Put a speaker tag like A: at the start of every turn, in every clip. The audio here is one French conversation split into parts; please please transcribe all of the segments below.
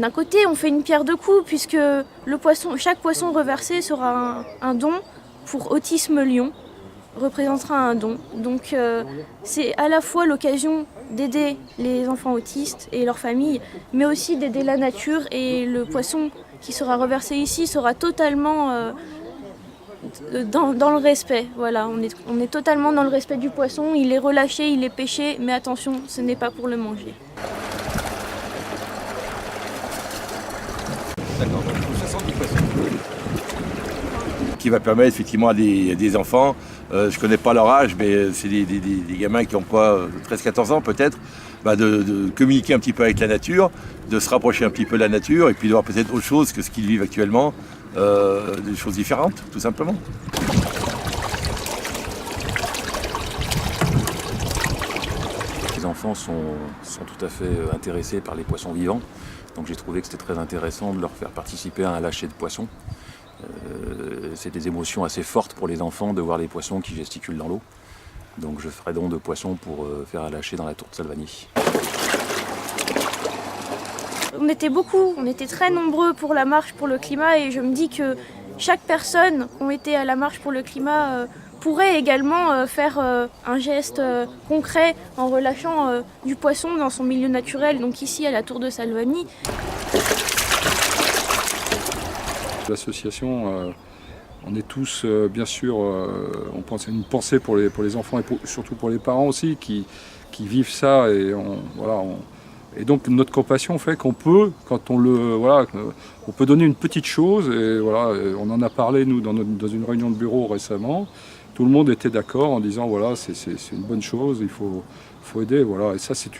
A: D'un côté, on fait une pierre deux coups puisque chaque poisson reversé sera un don pour Autisme Lyon, représentera un don. Donc c'est à la fois l'occasion d'aider les enfants autistes et leurs familles, mais aussi d'aider la nature, et le poisson qui sera reversé ici sera totalement dans le respect. Voilà, on est totalement dans le respect du poisson, il est relâché, il est pêché, mais attention, ce n'est pas pour le manger.
B: D'accord, donc 70 poissons. Qui va permettre effectivement à des enfants, je connais pas leur âge, mais c'est des gamins qui ont quoi, 13-14 ans peut-être, de communiquer un petit peu avec la nature, de se rapprocher un petit peu de la nature, et puis de voir peut-être autre chose que ce qu'ils vivent actuellement, des choses différentes, tout simplement.
C: Les enfants sont tout à fait intéressés par les poissons vivants, donc j'ai trouvé que c'était très intéressant de leur faire participer à un lâcher de poissons. C'est des émotions assez fortes pour les enfants de voir les poissons qui gesticulent dans l'eau. Donc je ferai don de poissons pour faire un lâcher dans la tour de Salvani.
A: On était beaucoup, on était très nombreux pour la marche pour le climat, et je me dis que chaque personne qui a été à la marche pour le climat pourrait également faire un geste concret en relâchant du poisson dans son milieu naturel, donc ici à la tour de Salvani.
D: L'association, on est tous, bien sûr, on pense à une pensée pour les enfants et surtout pour les parents aussi qui vivent ça, et et donc notre compassion fait qu'on peut, quand on peut donner une petite chose, et voilà, on en a parlé nous dans une réunion de bureau récemment. Tout le monde était d'accord en disant voilà, c'est une bonne chose, il faut aider, voilà, et ça c'est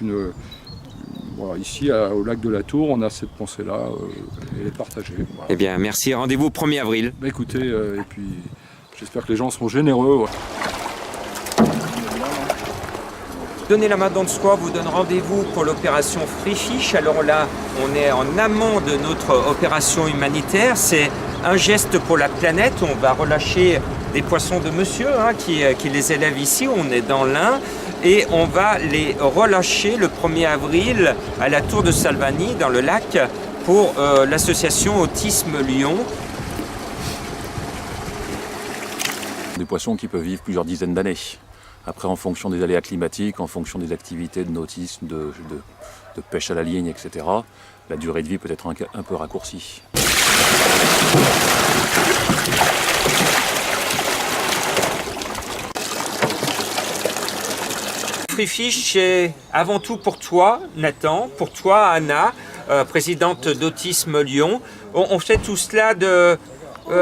D: voilà, ici au lac de la Tour, on a cette pensée-là, elle est partagée. Voilà.
E: Eh bien, merci. Rendez-vous 1er avril.
D: Écoutez, et puis j'espère que les gens seront généreux. Ouais.
E: Donnez la main dans le square vous donne rendez-vous pour l'opération Free Fish. Alors là, on est en amont de notre opération humanitaire. C'est un geste pour la planète. On va relâcher des poissons de monsieur qui les élève ici. On est dans l'Ain. Et on va les relâcher le 1er avril à la tour de Salvani, dans le lac, pour l'association Autisme Lyon.
C: Des poissons qui peuvent vivre plusieurs dizaines d'années. Après, en fonction des aléas climatiques, en fonction des activités de nautisme, de pêche à la ligne, etc., la durée de vie peut être un peu raccourcie.
E: Free Fish, c'est avant tout pour toi, Nathan, pour toi, Anna, présidente d'Autisme Lyon. On fait tout cela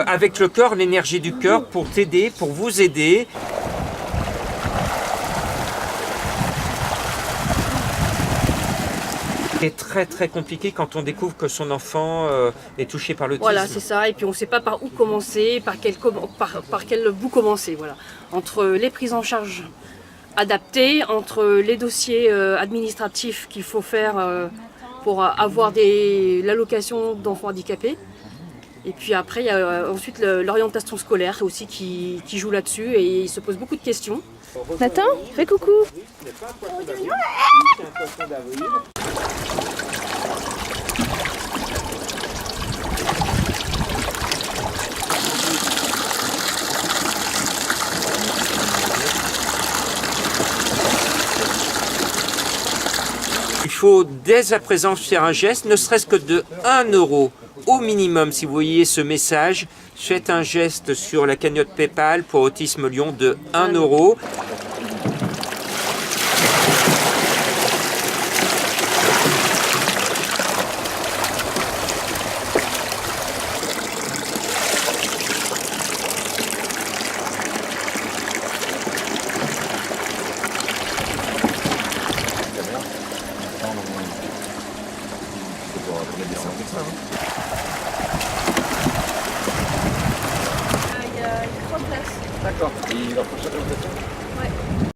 E: avec le cœur, l'énergie du cœur, pour t'aider, pour vous aider. C'est très très compliqué quand on découvre que son enfant est touché par l'autisme.
F: Voilà, c'est ça, et puis on ne sait pas par où commencer, par quel bout commencer. Voilà. Entre les prises en charge adaptées, entre les dossiers administratifs qu'il faut faire pour avoir l'allocation d'enfants handicapés. Et puis après, il y a ensuite l'orientation scolaire aussi qui joue là-dessus, et il se pose beaucoup de questions.
A: Nathan, fais coucou.
E: Il faut dès à présent faire un geste, ne serait-ce que de 1 € au minimum. Si vous voyez ce message, faites un geste sur la cagnotte PayPal pour Autisme Lyon de 1 €.
A: Il y a 3 places.
B: D'accord. Et la prochaine présentation ?
A: Ouais.